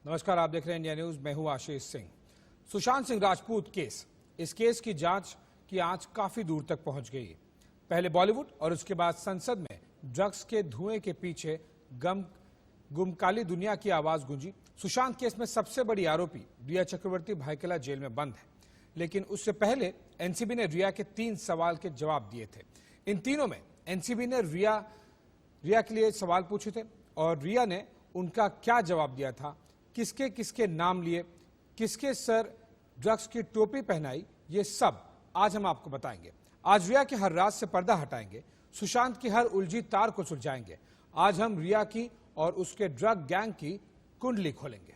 नमस्कार, आप देख रहे हैं इंडिया न्यूज। मैं हूं आशीष सिंह। सुशांत सिंह राजपूत केस, इस केस की जांच की आंच काफी दूर तक पहुंच गई है। पहले बॉलीवुड और उसके बाद संसद में ड्रग्स के धुएं के पीछे गुम काली दुनिया की आवाज गूंजी। सुशांत केस में सबसे बड़ी आरोपी रिया चक्रवर्ती भायखला जेल में बंद है, लेकिन उससे पहले एनसीबी ने रिया के 3 सवाल के जवाब दिए थे। इन तीनों में एनसीबी ने रिया के लिए सवाल पूछे थे और रिया ने उनका क्या जवाब दिया था, किसके किसके नाम लिए, किसके सर ड्रग्स की टोपी पहनाई, ये सब आज हम आपको बताएंगे। आज रिया के हर राज से पर्दा हटाएंगे, सुशांत की हर उलझी तार को सुलझाएंगे। आज हम रिया की और उसके ड्रग गैंग की कुंडली खोलेंगे।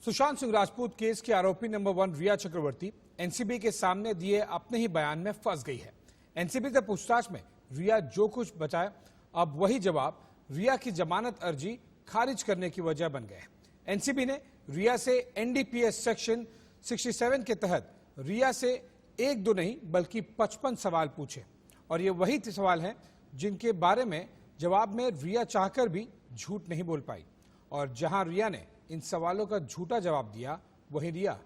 सुशांत सिंह राजपूत केस की आरोपी नंबर 1 रिया चक्रवर्ती एनसीबी के सामने दिए अपने ही बयान में फंस गई है। एनसीबी से पूछताछ में रिया जो कुछ बताए, अब वही जवाब रिया की जमानत अर्जी खारिज करने की वजह बन गए। एनसीबी ने रिया से एनडीपीएस सेक्शन 67 के तहत रिया से 1-2 नहीं बल्कि 55 सवाल पूछे और ये वही सवाल हैं जिनके बारे में जवाब में रिया चाहकर भी झूठ नहीं बोल पाई। और जहां रिया ने इन सवालों का झूठा जवाब दिया, वही रिया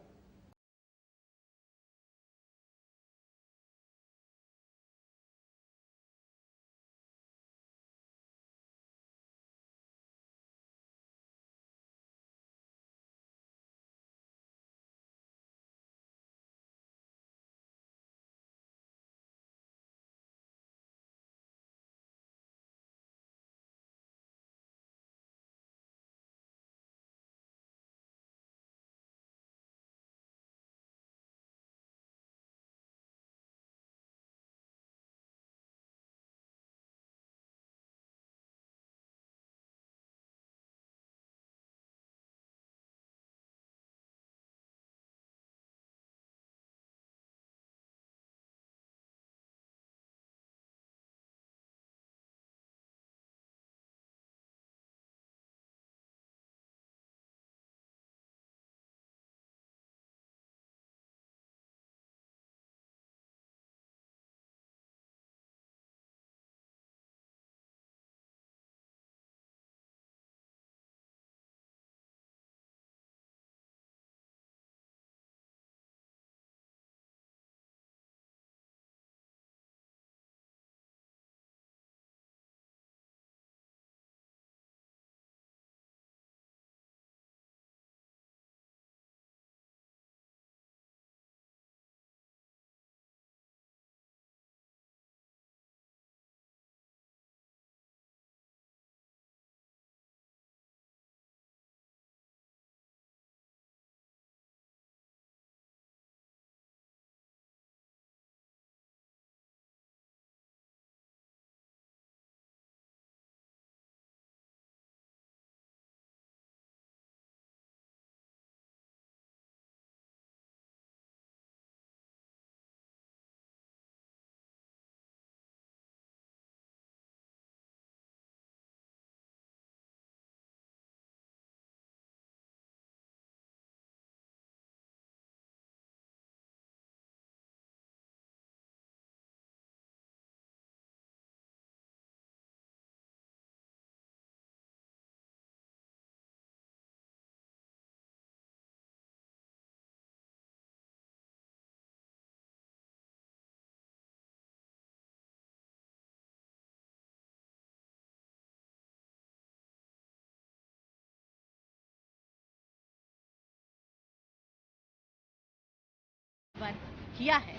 किया है।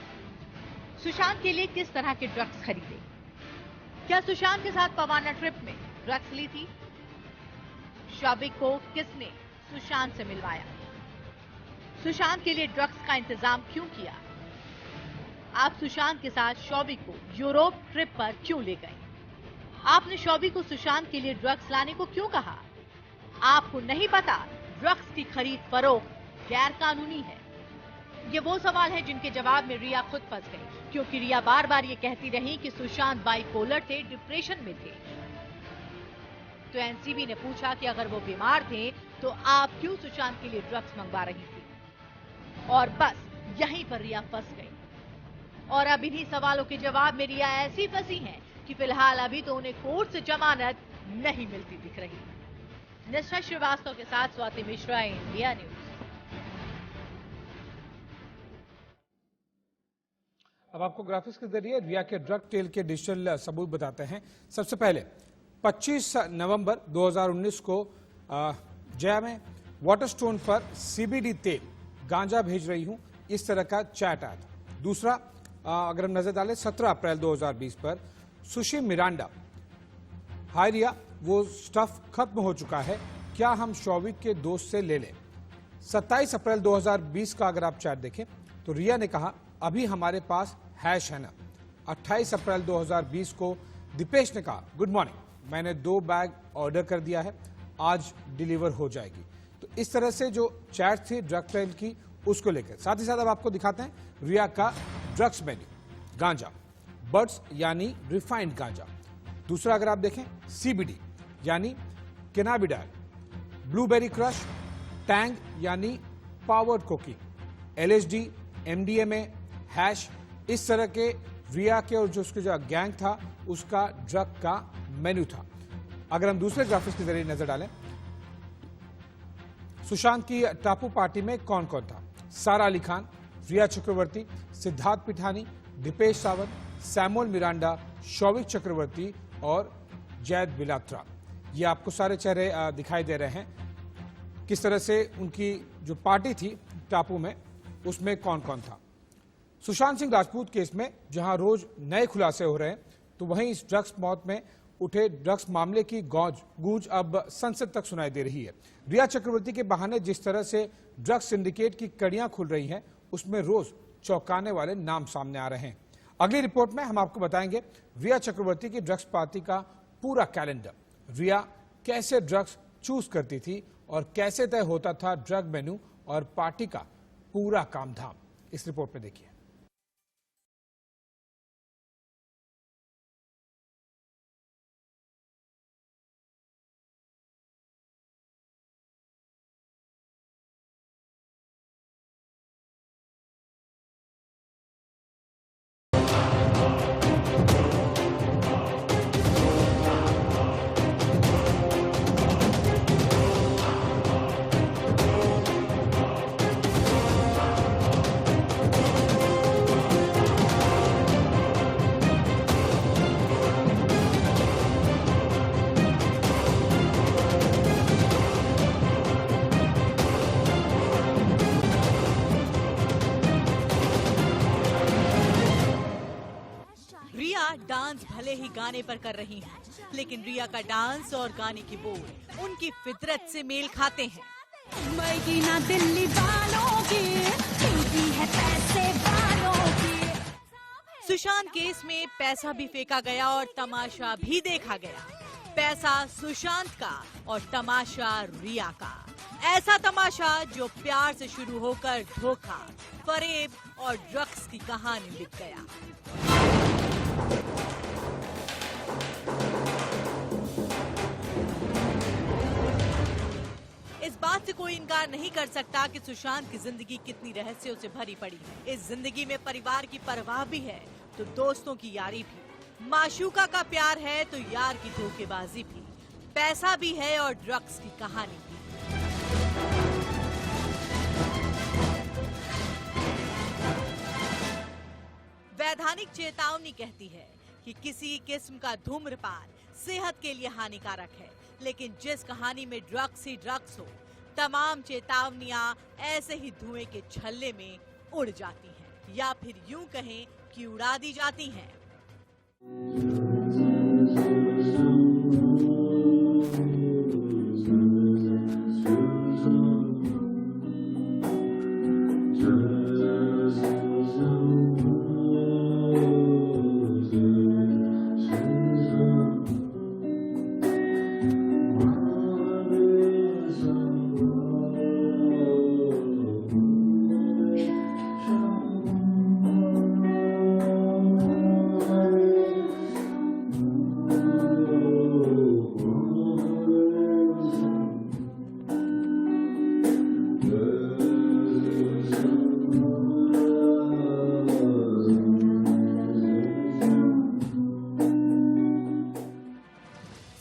सुशांत के लिए किस तरह के ड्रग्स खरीदे? क्या सुशांत के साथ पवाना ट्रिप में ड्रग्स ली थी? शौविक को किसने सुशांत से मिलवाया? सुशांत के लिए ड्रग्स का इंतजाम क्यों किया? आप सुशांत के साथ शौविक को यूरोप ट्रिप पर क्यों ले गए? आपने शौविक को सुशांत के लिए ड्रग्स लाने को क्यों कहा? आपको नहीं पता ड्रग्स की खरीद फरोख्त गैर कानूनी है? ये वो सवाल है जिनके जवाब में रिया खुद फंस गई, क्योंकि रिया बार बार ये कहती रही कि सुशांत बाइपोलर थे, डिप्रेशन में थे। तो एनसीबी ने पूछा कि अगर वो बीमार थे तो आप क्यों सुशांत के लिए ड्रग्स मंगवा रही थी? और बस यहीं पर रिया फंस गई। और अब इन्हीं सवालों के जवाब में रिया ऐसी फंसी हैं कि फिलहाल अभी तो उन्हें कोर्ट से जमानत नहीं मिलती दिख रही। निष्ठा श्रीवास्तव के साथ स्वाति मिश्रा, इंडिया न्यूज। अब आपको ग्राफिक्स के जरिए रिया के ड्रग टेल के डिजिटल सबूत बताते हैं। सबसे पहले 25 नवंबर 2019 को जया में वाटरस्टोन पर सीबीडी तेल गांजा भेज रही हूं, इस तरह का चैट आया था। दूसरा, अगर हम नजर डालें 17 अप्रैल 2020 पर सुशी मिरांडा, हाय रिया, वो स्टफ खत्म हो चुका है, क्या हम शौविक के दोस्त से ले लें? 27 अप्रैल 2020 का अगर आप चैट देखें तो रिया ने कहा अभी हमारे पास हैश है ना। 28 अप्रैल 2020 को दीपेश ने कहा गुड मॉर्निंग, मैंने 2 बैग ऑर्डर कर दिया है, आज डिलीवर हो जाएगी। तो इस तरह से जो चैट थी ड्रग ट्रेल की, उसको लेकर साथ ही साथ अब आपको दिखाते हैं रिया का ड्रग्स मेन्यू। गांजा, बड्स यानी रिफाइंड गांजा। दूसरा अगर आप देखें सीबीडी यानी कैनाबिडाइल, ब्लूबेरी क्रश, टैंग यानी powered cocaine, LSD, MDMA, hash, इस तरह के रिया के और जो उसके जो गैंग था उसका ड्रग का मेन्यू था। अगर हम दूसरे ग्राफिक्स के जरिए नजर डालें, सुशांत की टापू पार्टी में कौन कौन था? सारा अली खान, रिया चक्रवर्ती, सिद्धार्थ पिठानी, दीपेश सावंत, सैमुअल मिरांडा, शौविक चक्रवर्ती और जैद बिलात्रा। ये आपको सारे चेहरे दिखाई दे रहे हैं। किस तरह से उनकी जो पार्टी थी टापू में, उसमें कौन कौन था? सुशांत सिंह राजपूत केस में जहां रोज नए खुलासे हो रहे हैं, तो वहीं इस ड्रग्स मौत में उठे ड्रग्स मामले की गूंज अब संसद तक सुनाई दे रही है। रिया चक्रवर्ती के बहाने जिस तरह से ड्रग्स सिंडिकेट की कड़ियां खुल रही हैं, उसमें रोज चौंकाने वाले नाम सामने आ रहे हैं। अगली रिपोर्ट में हम आपको बताएंगे रिया चक्रवर्ती की ड्रग्स पार्टी का पूरा कैलेंडर, रिया कैसे ड्रग्स चूज करती थी और कैसे तय होता था ड्रग मेन्यू और पार्टी का पूरा कामधाम। इस रिपोर्ट में देखिए। डांस भले ही गाने पर कर रही हैं, लेकिन रिया का डांस और गाने की बोल उनकी फितरत से मेल खाते हैं। मदीना दिल्ली वालों की, है पैसे वालों की। सुशांत केस में पैसा भी फेंका गया और तमाशा भी देखा गया। पैसा सुशांत का और तमाशा रिया का। ऐसा तमाशा जो प्यार से शुरू होकर धोखा, फरेब और ड्रग्स की कहानी लिख गया। इस बात से कोई इनकार नहीं कर सकता कि सुशांत की जिंदगी कितनी रहस्यों से भरी पड़ी है। इस जिंदगी में परिवार की परवाह भी है तो दोस्तों की यारी भी, माशूका का प्यार है तो यार की धोखेबाजी भी, पैसा भी है और ड्रग्स की कहानी भी। वैधानिक चेतावनी कहती है कि किसी किस्म का धूम्रपान सेहत के लिए हानिकारक है, लेकिन जिस कहानी में ड्रग्स ही ड्रग्स हो, तमाम चेतावनियां ऐसे ही धुएं के छल्ले में उड़ जाती हैं। या फिर यूं कहें कि उड़ा दी जाती हैं।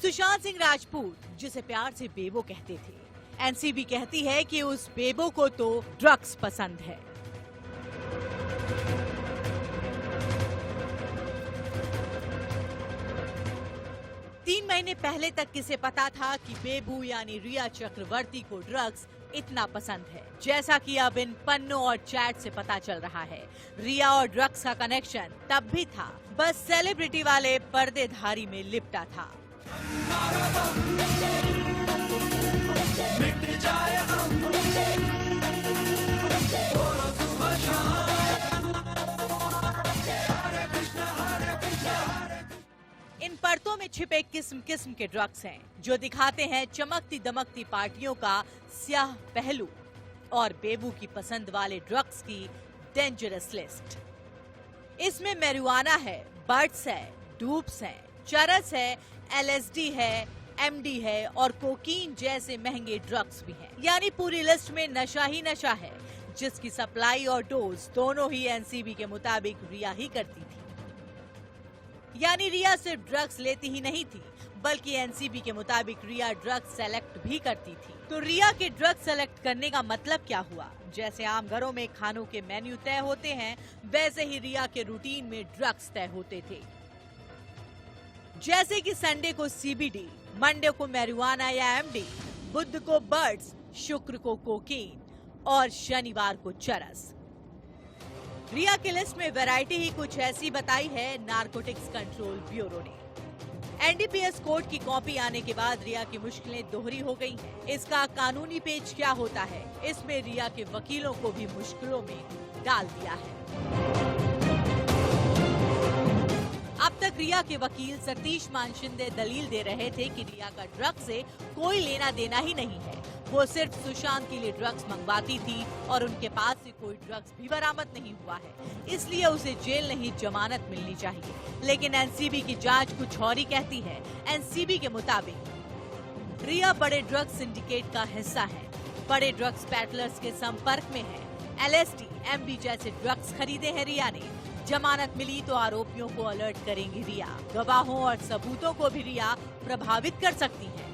सुशांत सिंह राजपूत, जिसे प्यार से बेबो कहते थे, एनसीबी कहती है कि उस बेबो को तो ड्रग्स पसंद है। तीन महीने पहले तक किसे पता था कि बेबू यानी रिया चक्रवर्ती को ड्रग्स इतना पसंद है। जैसा कि अब इन पन्नों और चैट से पता चल रहा है, रिया और ड्रग्स का कनेक्शन तब भी था, बस सेलिब्रिटी वाले पर्देधारी में लिपटा था। इन परतों में छिपे किस्म किस्म के ड्रग्स हैं, जो दिखाते हैं चमकती दमकती पार्टियों का स्याह पहलू और बेबू की पसंद वाले ड्रग्स की डेंजरस लिस्ट। इसमें मैरिजुआना है, बड्स है, डूप्स है, चरस है, LSD है, MD है और कोकीन जैसे महंगे ड्रग्स भी हैं। यानी पूरी लिस्ट में नशा ही नशा है, जिसकी सप्लाई और डोज दोनों ही एनसीबी के मुताबिक रिया ही करती थी। यानी रिया सिर्फ ड्रग्स लेती ही नहीं थी, बल्कि एनसीबी के मुताबिक रिया ड्रग्स सेलेक्ट भी करती थी। तो रिया के ड्रग्स सेलेक्ट करने का मतलब क्या हुआ? जैसे आम घरों में खानों के मेन्यू तय होते हैं, वैसे ही रिया के रूटीन में ड्रग्स तय होते थे। जैसे कि संडे को CBD, मंडे को मैरिजुआना या MD, बुध को बड्स, शुक्र को कोकीन और शनिवार को चरस। रिया की लिस्ट में वैरायटी ही कुछ ऐसी बताई है नारकोटिक्स कंट्रोल ब्यूरो ने। NDPS कोड की कॉपी आने के बाद रिया की मुश्किलें दोहरी हो गई हैं। इसका कानूनी पेच क्या होता है, इसमें रिया के वकीलों को भी मुश्किलों में डाल दिया है। अब तक रिया के वकील सतीश मान शिंदे दलील दे रहे थे कि रिया का ड्रग्स से कोई लेना देना ही नहीं है, वो सिर्फ सुशांत के लिए ड्रग्स मंगवाती थी और उनके पास से कोई ड्रग्स भी बरामद नहीं हुआ है, इसलिए उसे जेल नहीं जमानत मिलनी चाहिए। लेकिन एनसीबी की जांच कुछ और ही कहती है। एनसीबी के मुताबिक रिया बड़े ड्रग्स सिंडिकेट का हिस्सा है, बड़े ड्रग्स पैडलर्स के संपर्क में है। LSD, MD जैसे ड्रग्स खरीदे हैं रिया ने। जमानत मिली तो आरोपियों को अलर्ट करेंगी रिया। गवाहों और सबूतों को भी रिया प्रभावित कर सकती है।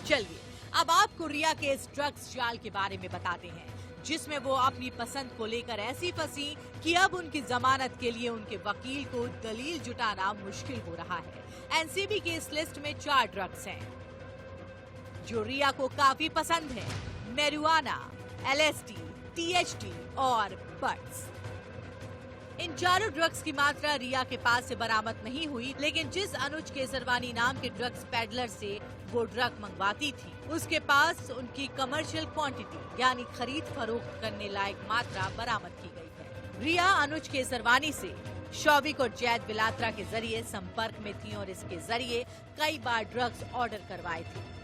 चलिए अब आपको रिया के इस ड्रग्स जाल के बारे में बताते हैं, जिसमें वो अपनी पसंद को लेकर ऐसी फंसी कि अब उनकी जमानत के लिए उनके वकील को दलील जुटाना मुश्किल हो रहा है। एनसीबी की इस लिस्ट में 4 ड्रग्स हैं जो रिया को काफी पसंद है: मैरिजुआना, LSD, THD और बड्स। इन चारों ड्रग्स की मात्रा रिया के पास से बरामद नहीं हुई, लेकिन जिस अनुज केसरवानी नाम के ड्रग्स पैडलर से वो ड्रग मंगवाती थी, उसके पास उनकी कमर्शियल क्वांटिटी यानी खरीद फरोख्त करने लायक मात्रा बरामद की गई है। रिया अनुज केसरवानी से शौविक और जैद बिलात्रा के जरिए संपर्क में थी और इसके जरिए कई बार ड्रग्स ऑर्डर करवाए थे।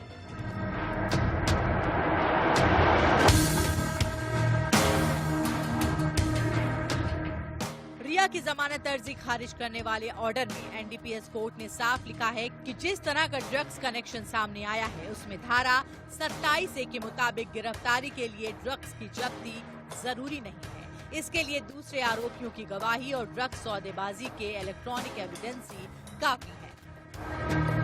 रिया की जमानत अर्जी खारिज करने वाले ऑर्डर में एनडीपीएस कोर्ट ने साफ लिखा है कि जिस तरह का ड्रग्स कनेक्शन सामने आया है, उसमें धारा 27A के मुताबिक गिरफ्तारी के लिए ड्रग्स की जब्ती जरूरी नहीं है। इसके लिए दूसरे आरोपियों की गवाही और ड्रग्स सौदेबाजी के इलेक्ट्रॉनिक एविडेंस ही काफी है।